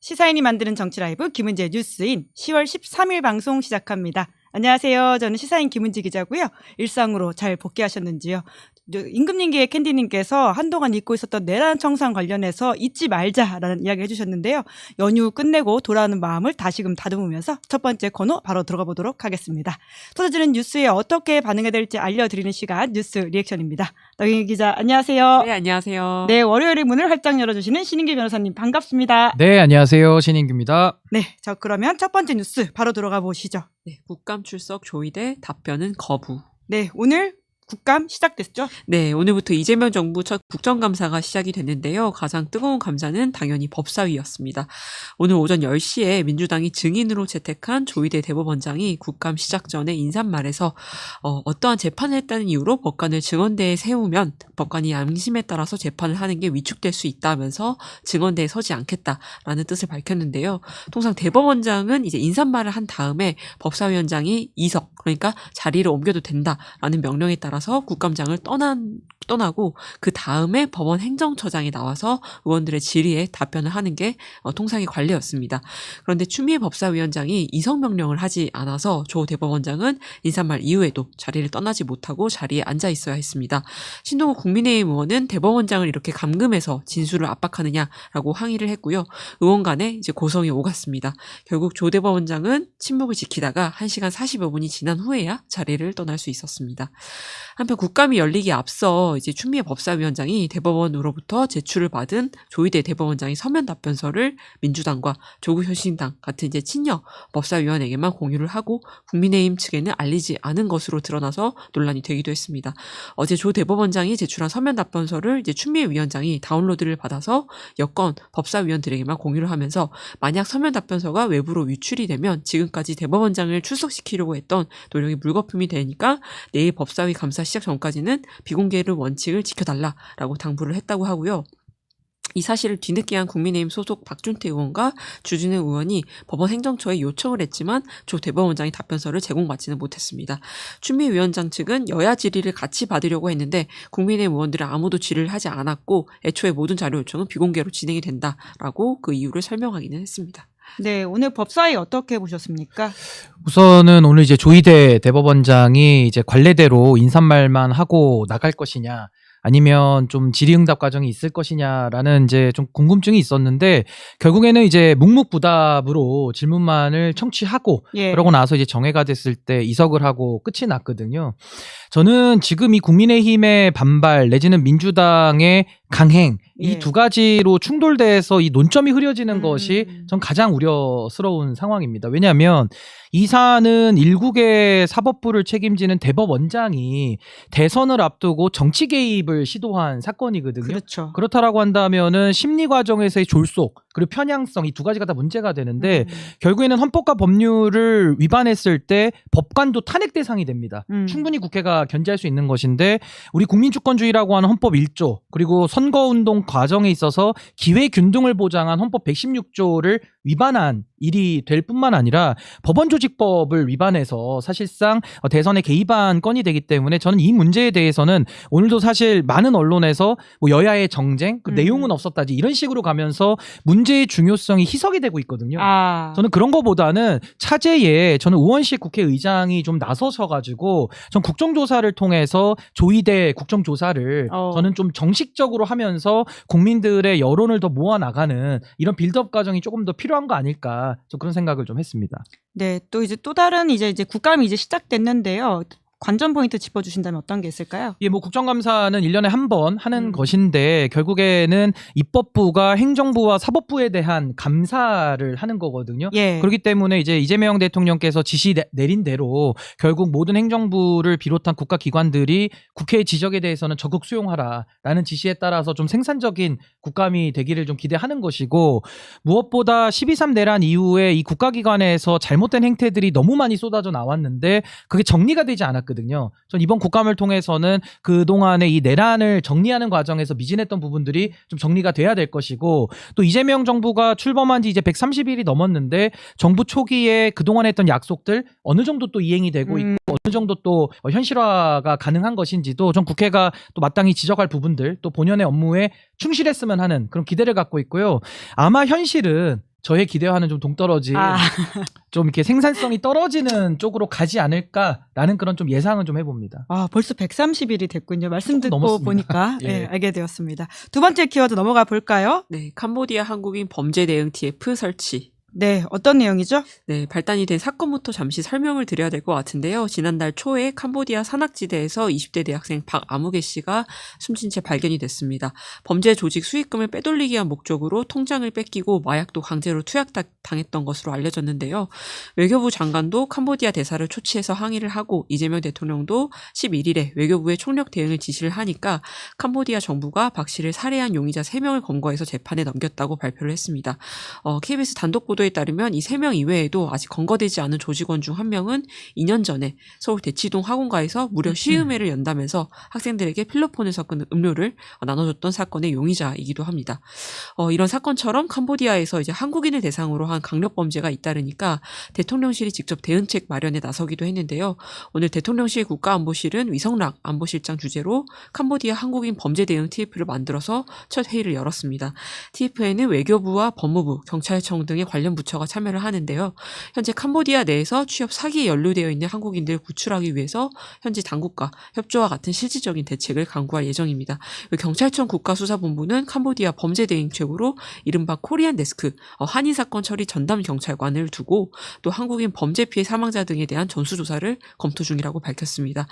시사인이 만드는 정치 라이브 김은지의 뉴스인 10월 13일 방송 시작합니다. 안녕하세요. 저는 시사인 김은지 기자고요. 일상으로 잘 복귀하셨는지요? 임금님기의 캔디님께서 한동안 잊고 있었던 내란 청산 관련해서 잊지 말자라는 이야기 해주셨는데요. 연휴 끝내고 돌아오는 마음을 다시금 다듬으면서 첫 번째 코너 바로 들어가 보도록 하겠습니다. 터져지는 뉴스에 어떻게 반응해야 될지 알려드리는 시간 뉴스 리액션입니다. 너경희 기자 안녕하세요. 네, 안녕하세요. 네, 월요일에 문을 활짝 열어주시는 신인규 변호사님 반갑습니다. 네, 안녕하세요. 신인규입니다. 네, 자 그러면 첫 번째 뉴스 바로 들어가 보시죠. 네, 국감 출석 조의대 답변은 거부. 네, 오늘 국감 시작됐죠? 네, 오늘부터 이재명 정부 첫 국정감사가 시작이 됐는데요. 가장 뜨거운 감사는 당연히 법사위였습니다. 오늘 오전 10시에 민주당이 증인으로 채택한 조의대 대법원장이 국감 시작 전에 인사말에서 어떠한 재판을 했다는 이유로 법관을 증언대에 세우면 법관이 양심에 따라서 재판을 하는 게 위축될 수 있다면서 증언대에 서지 않겠다라는 뜻을 밝혔는데요. 통상 대법원장은 이제 인사말을 한 다음에 법사위원장이 이석, 그러니까 자리를 옮겨도 된다라는 명령에 따라서 국감장을 떠나고 그 다음에 법원 행정처장이 나와서 의원들의 질의에 답변을 하는 게 통상의 관례였습니다. 그런데 추미애 법사위원장이 이석 명령을 하지 않아서 조 대법원장은 인사말 이후에도 자리를 떠나지 못하고 자리에 앉아 있어야 했습니다. 신동욱 국민의힘 의원은 대법원장을 이렇게 감금해서 진술을 압박하느냐라고 항의를 했고요. 의원 간에 이제 고성이 오갔습니다. 결국 조 대법원장은 침묵을 지키다가 1시간 40여 분이 지난 후에야 자리를 떠날 수 있었습니다. 한편 국감이 열리기 앞서 이제 추미애 법사위원장이 대법원으로부터 제출을 받은 조의대 대법원장이 서면 답변서를 민주당과 조국혁신당 같은 이제 친여 법사위원에게만 공유를 하고 국민의힘 측에는 알리지 않은 것으로 드러나서 논란이 되기도 했습니다. 어제 조 대법원장이 제출한 서면 답변서를 이제 추미애 위원장이 다운로드를 받아서 여권 법사위원들에게만 공유를 하면서 만약 서면 답변서가 외부로 유출이 되면 지금까지 대법원장을 출석시키려고 했던 노력이 물거품이 되니까 내일 법사위 감사 시작 전까지는 비공개를 원칙을 지켜달라라고 당부를 했다고 하고요. 이 사실을 뒤늦게 한 국민의힘 소속 박준태 의원과 주진우 의원이 법원 행정처에 요청을 했지만 조 대법원장이 답변서를 제공받지는 못했습니다. 추미애 위원장 측은 여야 질의를 같이 받으려고 했는데 국민의힘 의원들은 아무도 질의를 하지 않았고 애초에 모든 자료 요청은 비공개로 진행이 된다라고 그 이유를 설명하기는 했습니다. 네, 오늘 법사위 어떻게 보셨습니까? 우선은 오늘 이제 조의대 대법원장이 이제 관례대로 인사말만 하고 나갈 것이냐, 아니면 좀 질의응답 과정이 있을 것이냐라는 이제 좀 궁금증이 있었는데, 결국에는 이제 묵묵부답으로 질문만을 청취하고 그러고 나서 이제 정회가 됐을 때 이석을 하고 끝이 났거든요. 저는 지금 이 국민의힘의 반발 내지는 민주당의 강행, 이 두 가지로 충돌돼서 이 논점이 흐려지는 것이 전 가장 우려스러운 상황입니다. 왜냐하면 이 사안은 일국의 사법부를 책임지는 대법원장이 대선을 앞두고 정치 개입을 시도한 사건이거든요. 그렇죠. 그렇다라고 한다면은 심리 과정에서의 졸속 그리고 편향성, 이 두 가지가 다 문제가 되는데 결국에는 헌법과 법률을 위반했을 때 법관도 탄핵 대상이 됩니다. 충분히 국회가 견제할 수 있는 것인데, 우리 국민주권주의라고 하는 헌법 1조 그리고 선거운동 과정에 있어서 기회균등을 보장한 헌법 116조를 위반한 일이 될 뿐만 아니라 법원조직법을 위반해서 사실상 대선에 개입한 건이 되기 때문에, 저는 이 문제에 대해서는 오늘도 사실 많은 언론에서 뭐 여야의 정쟁, 그 내용은 없었다지 이런 식으로 가면서 문제의 중요성이 희석이 되고 있거든요. 저는 그런 거보다는 차제에 저는 우원식 국회의장이 좀 나서셔가지고 전 국정조사를 통해서 조의대 국정조사를 저는 좀 정식적으로 하면서 국민들의 여론을 더 모아나가는 이런 빌드업 과정이 조금 더 필요한 거 아닐까, 저 그런 생각을 좀 했습니다. 네, 또 이제 또 다른 이제 국감이 이제 시작됐는데요. 관전 포인트 짚어주신다면 어떤 게 있을까요? 예, 뭐 국정감사는 1년에 한 번 하는 것인데 결국에는 입법부가 행정부와 사법부에 대한 감사를 하는 거거든요. 그렇기 때문에 이제 이재명 대통령께서 지시 내린 대로 결국 모든 행정부를 비롯한 국가기관들이 국회의 지적에 대해서는 적극 수용하라라는 지시에 따라서 좀 생산적인 국감이 되기를 좀 기대하는 것이고, 무엇보다 12.3 내란 이후에 이 국가기관에서 잘못된 행태들이 너무 많이 쏟아져 나왔는데 그게 정리가 되지 않았거든요. 전 이번 국감을 통해서는 그동안의 이 내란을 정리하는 과정에서 미진했던 부분들이 좀 정리가 돼야 될 것이고, 또 이재명 정부가 출범한 지 이제 130일이 넘었는데 정부 초기에 그동안 했던 약속들 어느 정도 또 이행이 되고 있고 어느 정도 또 현실화가 가능한 것인지도 전 국회가 또 마땅히 지적할 부분들, 또 본연의 업무에 충실했으면 하는 그런 기대를 갖고 있고요. 아마 현실은 저의 기대와는 좀 동떨어진 좀 이렇게 생산성이 떨어지는 쪽으로 가지 않을까라는 그런 좀 예상은 좀 해봅니다. 벌써 130일이 됐군요. 말씀 듣고 넘었습니다. 보니까 예. 알게 되었습니다. 두 번째 키워드 넘어가 볼까요? 네, 캄보디아 한국인 범죄 대응 TF 설치. 네, 어떤 내용이죠? 네, 발단이 된 사건부터 잠시 설명을 드려야 될 것 같은데요. 지난달 초에 캄보디아 산악지대에서 20대 대학생 박아무개 씨가 숨진 채 발견이 됐습니다. 범죄 조직 수익금을 빼돌리기 위한 목적으로 통장을 뺏기고 마약도 강제로 투약당했던 것으로 알려졌는데요. 외교부 장관도 캄보디아 대사를 초치해서 항의를 하고 이재명 대통령도 11일에 외교부에 총력 대응을 지시를 하니까 캄보디아 정부가 박 씨를 살해한 용의자 3명을 검거해서 재판에 넘겼다고 발표를 했습니다. KBS 단독 보도에 따르면 이 3명 이외에도 아직 검거되지 않은 조직원 중 1명은 2년 전에 서울 대치동 학원가에서 무려 시음회를 연다면서 학생들에게 필로폰을 섞은 음료를 나눠줬던 사건의 용의자이기도 합니다. 이런 사건처럼 캄보디아에서 이제 한국인을 대상으로 한 강력 범죄가 잇따르니까 대통령실이 직접 대응책 마련에 나서기도 했는데요. 오늘 대통령실 국가안보실은 위성락 안보실장 주재로 캄보디아 한국인 범죄 대응 TF를 만들어서 첫 회의를 열었습니다. TF에는 외교부와 법무부, 경찰청 등의 관련 부처가 참여를 하는데요. 현재 캄보디아 내에서 취업 사기에 연루되어 있는 한국인들을 구출하기 위해서 현지 당국과 협조와 같은 실질적인 대책을 강구할 예정입니다. 경찰청 국가수사본부는 캄보디아 범죄 대응책으로 이른바 코리안 데스크, 한인 사건 처리 전담 경찰관을 두고 또 한국인 범죄 피해 사망자 등에 대한 전수조사를 검토 중이라고 밝혔습니다.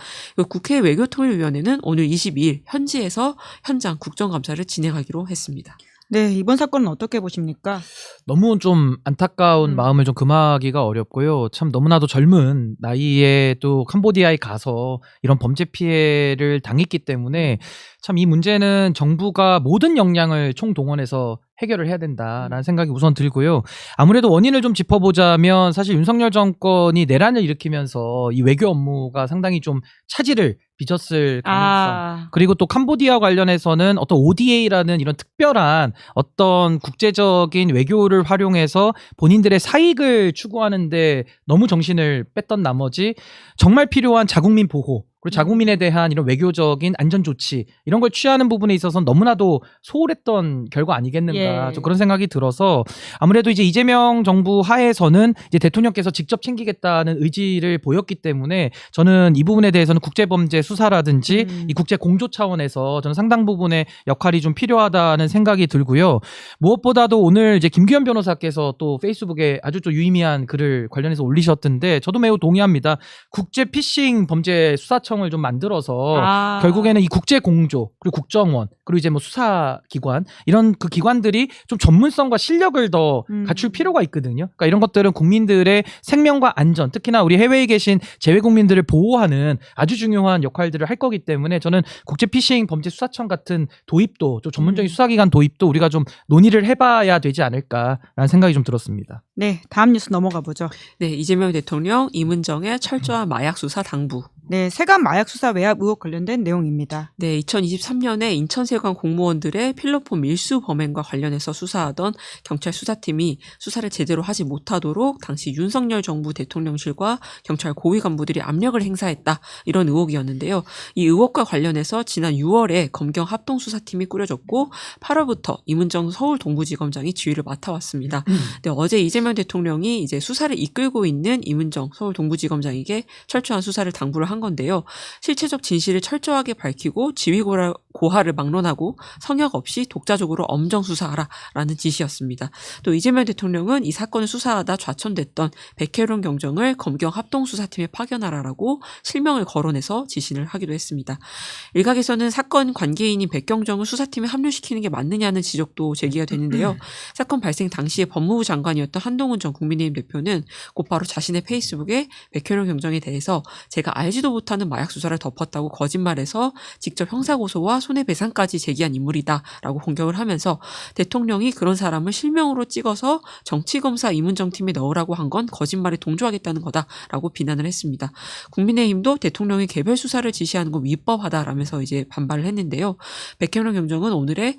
국회 외교통일위원회는 오늘 22일 현지에서 현장 국정감사를 진행하기로 했습니다. 네, 이번 사건은 어떻게 보십니까? 너무 좀 안타까운 마음을 좀 금하기가 어렵고요. 참 너무나도 젊은 나이에 또 캄보디아에 가서 이런 범죄 피해를 당했기 때문에 참 이 문제는 정부가 모든 역량을 총동원해서 해결을 해야 된다라는 생각이 우선 들고요. 아무래도 원인을 좀 짚어보자면 사실 윤석열 정권이 내란을 일으키면서 이 외교 업무가 상당히 좀 차질을 빚었을 가능성, 그리고 또 캄보디아 관련해서는 어떤 ODA라는 이런 특별한 어떤 국제적인 외교를 활용해서 본인들의 사익을 추구하는데 너무 정신을 뺐던 나머지 정말 필요한 자국민 보호, 그리고 자국민에 대한 이런 외교적인 안전 조치 이런 걸 취하는 부분에 있어서는 너무나도 소홀했던 결과 아니겠는가, 좀 그런 생각이 들어서 아무래도 이제 이재명 정부 하에서는 이제 대통령께서 직접 챙기겠다는 의지를 보였기 때문에 저는 이 부분에 대해서는 국제범죄 수사라든지 이 국제 공조 차원에서 저는 상당 부분의 역할이 좀 필요하다는 생각이 들고요. 무엇보다도 오늘 이제 김규현 변호사께서 또 페이스북에 아주 또 유의미한 글을 관련해서 올리셨던데 저도 매우 동의합니다. 국제 피싱 범죄 수사청을 좀 만들어서 결국에는 이 국제 공조 그리고 국정원 그리고 이제 뭐 수사기관 이런 그 기관들이 좀 전문성과 실력을 더 갖출 필요가 있거든요. 그러니까 이런 것들은 국민들의 생명과 안전, 특히나 우리 해외에 계신 재외 국민들을 보호하는 아주 중요한 역할들을 할 거기 때문에 저는 국제 피싱 범죄 수사청 같은 도입도, 좀 전문적인 수사기관 도입도 우리가 좀 논의를 해봐야 되지 않을까라는 생각이 좀 들었습니다. 네, 다음 뉴스 넘어가 보죠. 네, 이재명 대통령 이문정의 철저한 마약 수사 당부. 네, 세관 마약 수사 외압 의혹 관련된 내용입니다. 네, 2023년에 인천세관 공무원들의 필로폰 밀수 범행과 관련해서 수사하던 경찰 수사팀이 수사를 제대로 하지 못하도록 당시 윤석열 정부 대통령실과 경찰 고위 간부들이 압력을 행사했다, 이런 의혹이었는데요. 이 의혹과 관련해서 지난 6월에 검경 합동수사팀이 꾸려졌고 8월부터 이문정 서울 동부지검장이 지휘를 맡아왔습니다. 네, 어제 이재명 대통령이 이제 수사를 이끌고 있는 이문정 서울 동부지검장에게 철저한 수사를 당부를 한 건데요. 실체적 진실을 철저하게 밝히고 지휘 고하를 막론하고 성역 없이 독자적으로 엄정 수사하라라는 지시였습니다. 또 이재명 대통령은 이 사건을 수사하다 좌천됐던 백혜룡 경정을 검경 합동수사팀에 파견하라라고 실명을 거론해서 지시를 하기도 했습니다. 일각에서는 사건 관계인인 백경정을 수사팀에 합류시키는 게 맞느냐는 지적도 제기가 되는데요. 사건 발생 당시에 법무부 장관이었던 한동훈 전 국민의힘 대표는 곧바로 자신의 페이스북에 백혜룡 경정에 대해서 제가 알지도 못하는 마약 수사를 덮었다고 거짓말해서 직접 형사고소와 손해배상까지 제기한 인물이다라고 공격을 하면서 대통령이 그런 사람을 실명으로 찍어서 정치검사 이문정 팀에 넣으라고 한 건 거짓말에 동조하겠다는 거다라고 비난을 했습니다. 국민의힘도 대통령이 개별 수사를 지시하는 건 위법하다라면서 이제 반발을 했는데요. 백혜룡 경정은 오늘의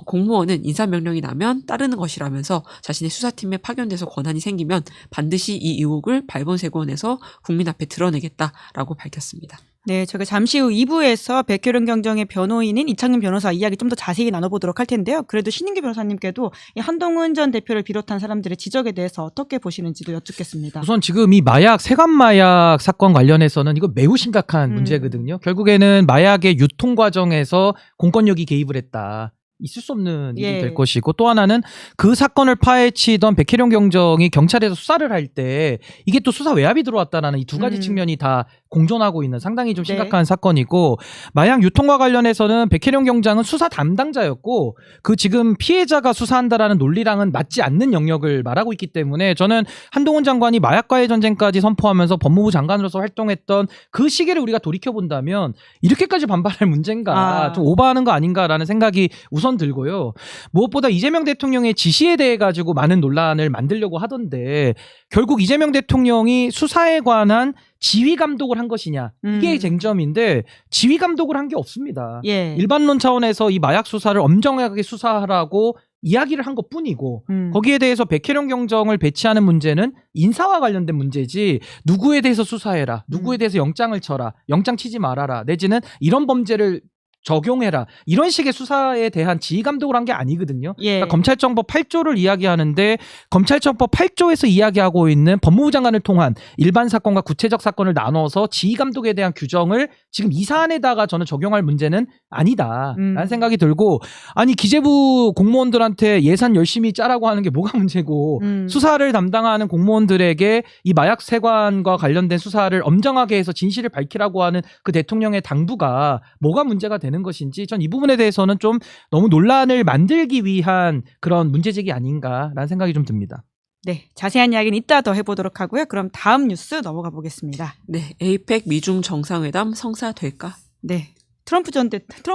공무원은 인사명령이 나면 따르는 것이라면서 자신의 수사팀에 파견돼서 권한이 생기면 반드시 이 의혹을 발본색원해서 국민 앞에 드러내겠다라고 밝혔습니다. 네, 저희가 잠시 후 2부에서 백혜련 경정의 변호인인 이창윤 변호사 이야기 좀 더 자세히 나눠보도록 할 텐데요. 그래도 신인규 변호사님께도 이 한동훈 전 대표를 비롯한 사람들의 지적에 대해서 어떻게 보시는지도 여쭙겠습니다. 우선 지금 이 세관 마약 사건 관련해서는 이거 매우 심각한 문제거든요. 결국에는 마약의 유통 과정에서 공권력이 개입을 했다. 있을 수 없는 일이 예. 될 것이고, 또 하나는 그 사건을 파헤치던 백혜련 경정이 경찰에서 수사를 할 때 이게 또 수사 외압이 들어왔다라는 이 두 가지 측면이 다 공존하고 있는 상당히 좀 심각한 사건이고, 마약 유통과 관련해서는 백혜련 경장은 수사 담당자였고 그 지금 피해자가 수사한다라는 논리랑은 맞지 않는 영역을 말하고 있기 때문에 저는 한동훈 장관이 마약과의 전쟁까지 선포하면서 법무부 장관으로서 활동했던 그 시기를 우리가 돌이켜본다면 이렇게까지 반발할 문제인가, 좀 오버하는 거 아닌가라는 생각이 우선 들고요. 무엇보다 이재명 대통령의 지시에 대해 가지고 많은 논란을 만들려고 하던데, 결국 이재명 대통령이 수사에 관한 지휘 감독을 한 것이냐, 이게 쟁점인데 지휘 감독을 한 게 없습니다. 예. 일반론 차원에서 이 마약 수사를 엄정하게 수사하라고 이야기를 한 것뿐이고, 거기에 대해서 백혜련 경정을 배치하는 문제는 인사와 관련된 문제지 누구에 대해서 수사해라, 누구에 대해서 영장을 쳐라, 영장 치지 말아라, 내지는 이런 범죄를 적용해라, 이런 식의 수사에 대한 지휘 감독을 한 게 아니거든요. 예. 그러니까 검찰청법 8조를 이야기하는데 검찰청법 8조에서 이야기하고 있는 법무부 장관을 통한 일반 사건과 구체적 사건을 나눠서 지휘 감독에 대한 규정을 지금 이 사안에다가 저는 적용할 문제는 아니다라는 생각이 들고, 아니 기재부 공무원들한테 예산 열심히 짜라고 하는 게 뭐가 문제고, 수사를 담당하는 공무원들에게 이 마약 세관과 관련된 수사를 엄정하게 해서 진실을 밝히라고 하는 그 대통령의 당부가 뭐가 문제가 되는 것인지, 전 이 부분에 대해서는 좀 너무 논란을 만들기 위한 그런 문제제기 아닌가라는 생각이 좀 듭니다. 네, 자세한 이야기는 이따 더 해보도록 하고요. 그럼 다음 뉴스 넘어가 보겠습니다. 네, 에이펙 미중 정상회담 성사될까? 네, 트럼프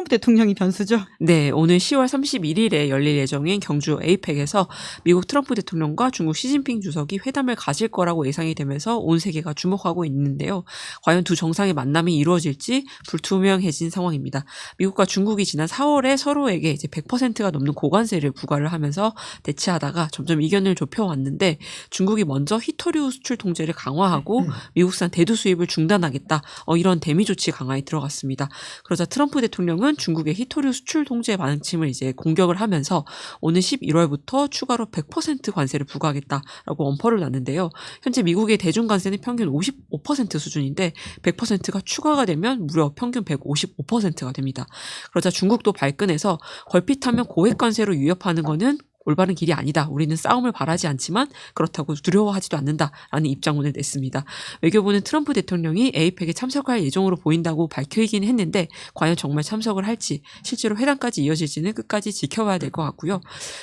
대통령이 변수죠. 네, 오늘 10월 31일에 열릴 예정인 경주 에이펙에서 미국 트럼프 대통령과 중국 시진핑 주석이 회담을 가질 거라고 예상이 되면서 온 세계가 주목하고 있는데요. 과연 두 정상의 만남이 이루어질지 불투명해진 상황입니다. 미국과 중국이 지난 4월에 서로에게 이제 100%가 넘는 고관세를 부과를 하면서 대치하다가 점점 이견을 좁혀왔는데, 중국이 먼저 히토류 수출 통제를 강화하고 미국산 대두 수입을 중단하겠다, 이런 대미 조치 강화에 들어갔습니다. 그러자 트럼프 대통령은 중국의 히토류 수출 통제 방침을 이제 공격을 하면서 오는 11월부터 추가로 100% 관세를 부과하겠다라고 엄포를 놨는데요. 현재 미국의 대중 관세는 평균 55% 수준인데 100%가 추가가 되면 무려 평균 155%가 됩니다. 그러자 중국도 발끈해서 걸핏하면 고액 관세로 위협하는 거는 올바른 길이 아니다. 우리는 싸움을 바라지 않지만 그렇다고 두려워하지도 않는다라는 입장문을 냈습니다. 외교부는 트럼프 대통령이 에이펙에 참석할 예정으로 보인다고 밝히긴 했는데 과연 정말 참석을 할지, 실제로 회담까지 이어질지는 끝까지 지켜봐야 될 것 같고요.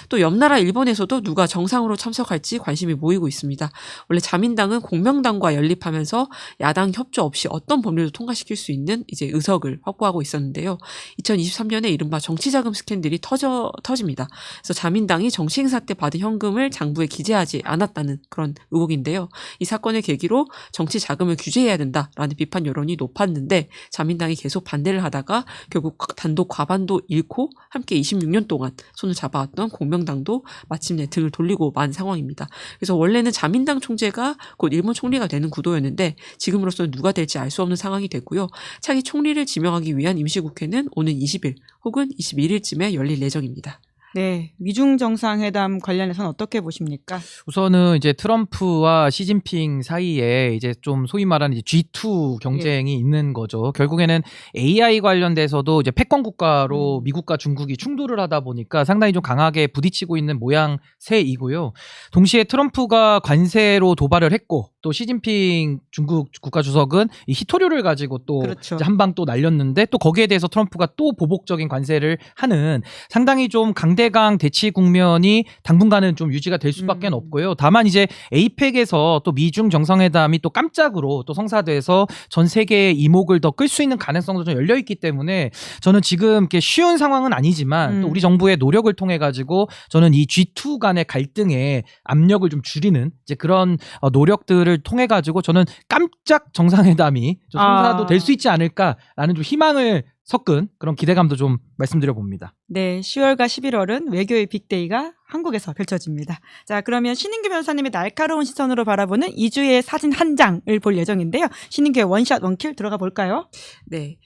또 옆나라 일본에서도 누가 정상으로 참석할지 관심이 모이고 있습니다. 원래 자민당은 공명당과 연립하면서 야당 협조 없이 어떤 법률도 통과시킬 수 있는 이제 의석을 확보하고 있었는데요. 2023년에 이른바 정치자금 스캔들이 터집니다. 그래서 자민당이 정치 행사 때 받은 현금을 장부에 기재하지 않았다는 그런 의혹인데요. 이 사건을 계기로 정치 자금을 규제해야 된다라는 비판 여론이 높았는데 자민당이 계속 반대를 하다가 결국 단독 과반도 잃고 함께 26년 동안 손을 잡아왔던 공명당도 마침내 등을 돌리고 만 상황입니다. 그래서 원래는 자민당 총재가 곧 일본 총리가 되는 구도였는데 지금으로서는 누가 될지 알 수 없는 상황이 됐고요. 차기 총리를 지명하기 위한 임시국회는 오는 20일 혹은 21일쯤에 열릴 예정입니다. 네, 미중 정상회담 관련해서는 어떻게 보십니까? 우선은 이제 트럼프와 시진핑 사이에 이제 좀 소위 말하는 이제 G2 경쟁이 있는 거죠. 결국에는 AI 관련돼서도 이제 패권 국가로 미국과 중국이 충돌을 하다 보니까 상당히 좀 강하게 부딪히고 있는 모양새이고요. 동시에 트럼프가 관세로 도발을 했고 또 시진핑 중국 국가주석은 이 히토류를 가지고 또 그렇죠. 한 방 또 날렸는데 또 거기에 대해서 트럼프가 또 보복적인 관세를 하는 상당히 좀 강대강 대치 국면이 당분간은 좀 유지가 될 수밖에 없고요. 다만 이제 에이펙에서 또 미중 정상회담이 또 깜짝으로 또 성사돼서 전 세계의 이목을 더 끌 수 있는 가능성도 좀 열려 있기 때문에 저는 지금 이렇게 쉬운 상황은 아니지만 또 우리 정부의 노력을 통해 가지고 저는 이 G2 간의 갈등의 압력을 좀 줄이는 이제 그런 노력들을 통해 가지고 저는 깜짝 정상회담이 좀 성사도 될 수 있지 않을까라는 좀 희망을 섞은 그런 기대감도 좀 말씀드려 봅니다. 네, 10월과 11월은 외교의 빅데이가 한국에서 펼쳐집니다. 자, 그러면 신인규 변호사님의 날카로운 시선으로 바라보는 2주의 사진 한 장을 볼 예정인데요. 신인규의 원샷 원킬 들어가 볼까요? 네.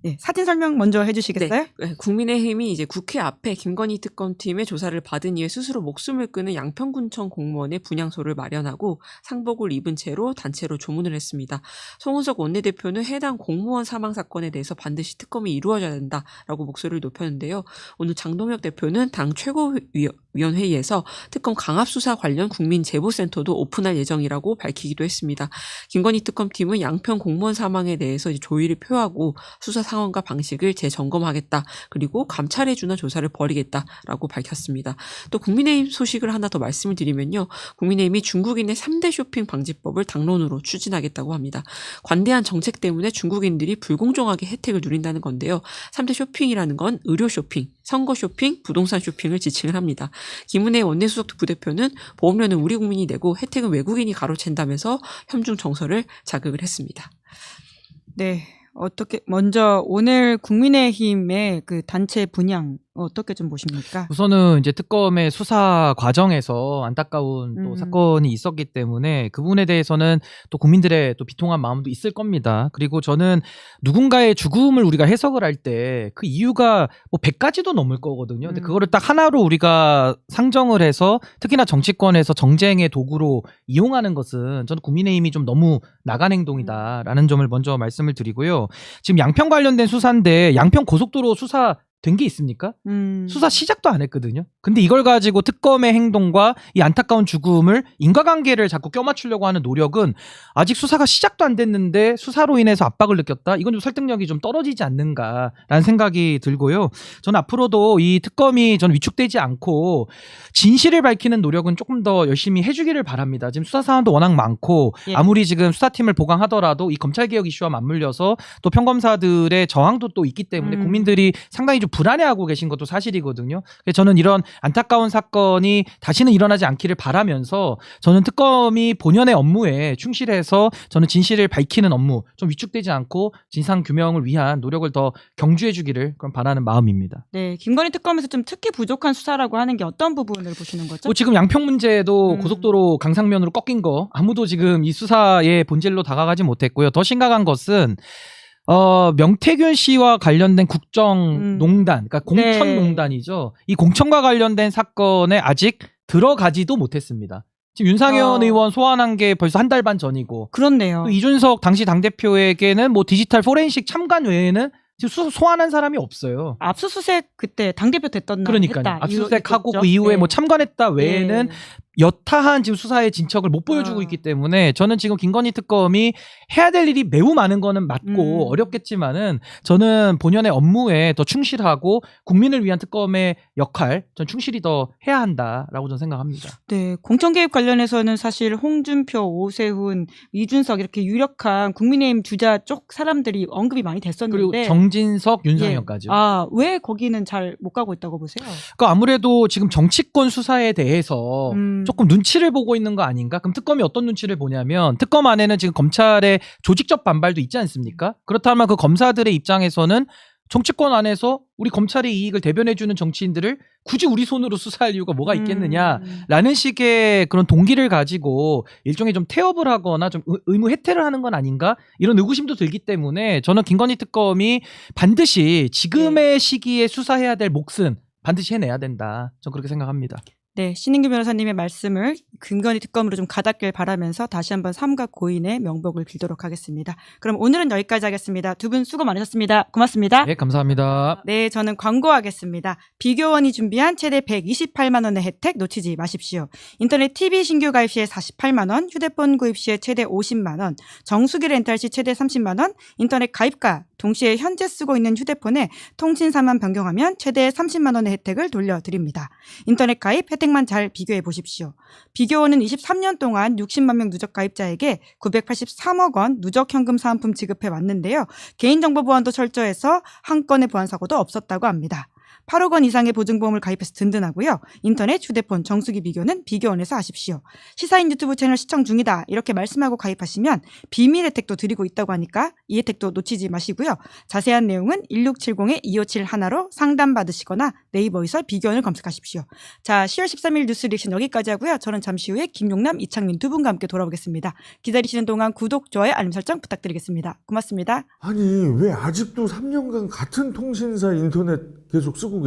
네, 사진 설명 먼저 해주시겠어요? 네, 국민의힘이 이제 국회 앞에 김건희 특검팀의 조사를 받은 이후에 스스로 목숨을 끊은 양평군청 공무원의 분향소를 마련하고 상복을 입은 채로 단체로 조문을 했습니다. 송은석 원내대표는 해당 공무원 사망 사건에 대해서 반드시 특검이 이루어져야 된다라고 목소리를 높였는데요. 오늘 장동혁 대표는 당 최고위원회의에서 특검 강압수사 관련 국민제보센터도 오픈할 예정이라고 밝히기도 했습니다. 김건희 특검팀은 양평 공무원 사망에 대해서 이제 조의를 표하고 수사 상황과 방식을 재점검하겠다. 그리고 감찰에 준한 조사를 벌이겠다라고 밝혔습니다. 또 국민의힘 소식을 하나 더 말씀을 드리면요. 국민의힘이 중국인의 3대 쇼핑 방지법을 당론으로 추진하겠다고 합니다. 관대한 정책 때문에 중국인들이 불공정하게 혜택을 누린다는 건데요. 3대 쇼핑이라는 건 의료 쇼핑, 선거 쇼핑, 부동산 쇼핑을 지칭을 합니다. 김은혜 원내수석 부대표는 보험료는 우리 국민이 내고 혜택은 외국인이 가로챈다면서 현중 정서를 자극을 했습니다. 네. 어떻게 먼저 오늘 국민의힘의 그 단체 분양 어떻게 좀 보십니까? 우선은 이제 특검의 수사 과정에서 안타까운 또 사건이 있었기 때문에 그 부분에 대해서는 또 국민들의 또 비통한 마음도 있을 겁니다. 그리고 저는 누군가의 죽음을 우리가 해석을 할 때 그 이유가 뭐 100가지도 넘을 거거든요. 근데 그거를 딱 하나로 우리가 상정을 해서 특히나 정치권에서 정쟁의 도구로 이용하는 것은 저는 국민의힘이 좀 너무 나간 행동이다라는 점을 먼저 말씀을 드리고요. 지금 양평 관련된 수사인데 양평 고속도로 수사 된 게 있습니까? 수사 시작도 안 했거든요. 근데 이걸 가지고 특검의 행동과 이 안타까운 죽음을 인과관계를 자꾸 껴맞추려고 하는 노력은 아직 수사가 시작도 안 됐는데 수사로 인해서 압박을 느꼈다. 이건 좀 설득력이 좀 떨어지지 않는가라는 생각이 들고요. 저는 앞으로도 이 특검이 저는 위축되지 않고 진실을 밝히는 노력은 조금 더 열심히 해주기를 바랍니다. 지금 수사 사안도 워낙 많고 예. 아무리 지금 수사팀을 보강하더라도 이 검찰개혁 이슈와 맞물려서 또 평검사들의 저항도 또 있기 때문에 국민들이 상당히 좀 불안해하고 계신 것도 사실이거든요. 그래서 저는 이런 안타까운 사건이 다시는 일어나지 않기를 바라면서 저는 특검이 본연의 업무에 충실해서 저는 진실을 밝히는 업무 좀 위축되지 않고 진상 규명을 위한 노력을 더 경주해 주기를 그럼 바라는 마음입니다. 네, 김건희 특검에서 좀 특히 부족한 수사라고 하는 게 어떤 부분을 보시는 거죠? 뭐 지금 양평 문제도 고속도로 강상면으로 꺾인 거 아무도 지금 이 수사의 본질로 다가가지 못했고요. 더 심각한 것은 명태균 씨와 관련된 국정농단, 그러니까 공천농단이죠. 이 공천과 관련된 사건에 아직 들어가지도 못했습니다. 지금 윤상현 의원 소환한 게 벌써 한 달 반 전이고. 그렇네요. 또 이준석 당시 당대표에게는 뭐 디지털 포렌식 참관 외에는 지금 소환한 사람이 없어요. 압수수색 그때 당대표 됐던 날 그러니까요. 했다. 압수수색하고 이거죠? 그 이후에 네. 뭐 참관했다 외에는 네. 여타한 지금 수사의 진척을 못 보여주고 있기 때문에 저는 지금 김건희 특검이 해야 될 일이 매우 많은 거는 맞고 어렵겠지만은 저는 본연의 업무에 더 충실하고 국민을 위한 특검의 역할 전 충실히 더 해야 한다라고 저는 생각합니다. 네, 공천 개입 관련해서는 사실 홍준표, 오세훈, 이준석 이렇게 유력한 국민의힘 주자 쪽 사람들이 언급이 많이 됐었는데 그리고 정진석, 윤상현까지요. 아, 왜 거기는 잘 못 가고 있다고 보세요? 그러니까 아무래도 지금 정치권 수사에 대해서 조금 눈치를 보고 있는 거 아닌가? 그럼 특검이 어떤 눈치를 보냐면 특검 안에는 지금 검찰의 조직적 반발도 있지 않습니까? 그렇다면 그 검사들의 입장에서는 정치권 안에서 우리 검찰의 이익을 대변해주는 정치인들을 굳이 우리 손으로 수사할 이유가 뭐가 있겠느냐라는 식의 그런 동기를 가지고 일종의 좀 태업을 하거나 좀 의무 해태를 하는 건 아닌가 이런 의구심도 들기 때문에 저는 김건희 특검이 반드시 지금의 시기에 수사해야 될 몫은 반드시 해내야 된다. 저는 그렇게 생각합니다. 네, 신인규 변호사님의 말씀을 김건희 특검으로 좀 가닿길 바라면서 다시 한번 삼각 고인의 명복을 빌도록 하겠습니다. 그럼 오늘은 여기까지 하겠습니다. 두 분 수고 많으셨습니다. 고맙습니다. 네, 감사합니다. 네, 저는 광고하겠습니다. 비교원이 준비한 최대 128만 원의 혜택 놓치지 마십시오. 인터넷 TV 신규 가입 시에 48만 원, 휴대폰 구입 시에 최대 50만 원, 정수기 렌탈 시 최대 30만 원, 인터넷 가입과 동시에 현재 쓰고 있는 휴대폰에 통신사만 변경하면 최대 30만 원의 혜택을 돌려드립니다. 인터넷 가입 혜택만 잘 비교해 보십시오. 비교원은 23년 동안 60만 명 누적 가입자에게 983억 원 누적 현금 사은품 지급해 왔는데요. 개인정보 보안도 철저해서 한 건의 보안 사고도 없었다고 합니다. 8억 원 이상의 보증보험을 가입해서 든든하고요. 인터넷, 휴대폰, 정수기 비교는 비교원에서 하십시오. 시사인 유튜브 채널 시청 중이다 이렇게 말씀하고 가입하시면 비밀 혜택도 드리고 있다고 하니까 이 혜택도 놓치지 마시고요. 자세한 내용은 1670-2571로 상담받으시거나 네이버에서 비교원을 검색하십시오. 자, 10월 13일 뉴스 리액션 여기까지 하고요. 저는 잠시 후에 김용남, 이창민 두 분과 함께 돌아오겠습니다. 기다리시는 동안 구독, 좋아요, 알림 설정 부탁드리겠습니다. 고맙습니다. 아니 왜 아직도 3년간 같은 통신사 인터넷 계속 쓰고